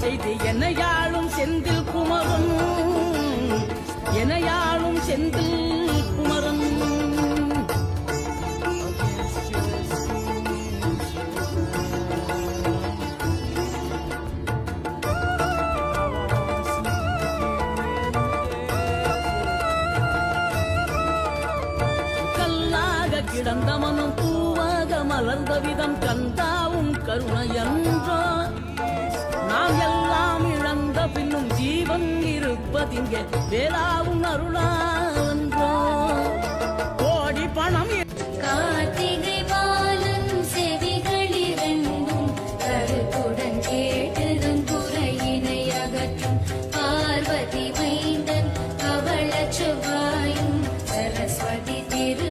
செய்து எனையாளும் செந்தில் குமரன், எனையாளும் செந்தில் குமரன். கிடந்த மனம் பூவாக மலர்ந்த விதம் கந்தாவும் கருணையன்றோ. நாம் எல்லாம் இழந்த பின்னும் ஜீவன் இருப்பதிங்கே வேளாவும் அருளான்றோ. கோடி பணம் கார்த்திகை பாலன் செவிகளிரண்டும் கருத்துடன் கேட்டதும் குறையினை அகற்றும் பார்வதி மைந்தன் அவள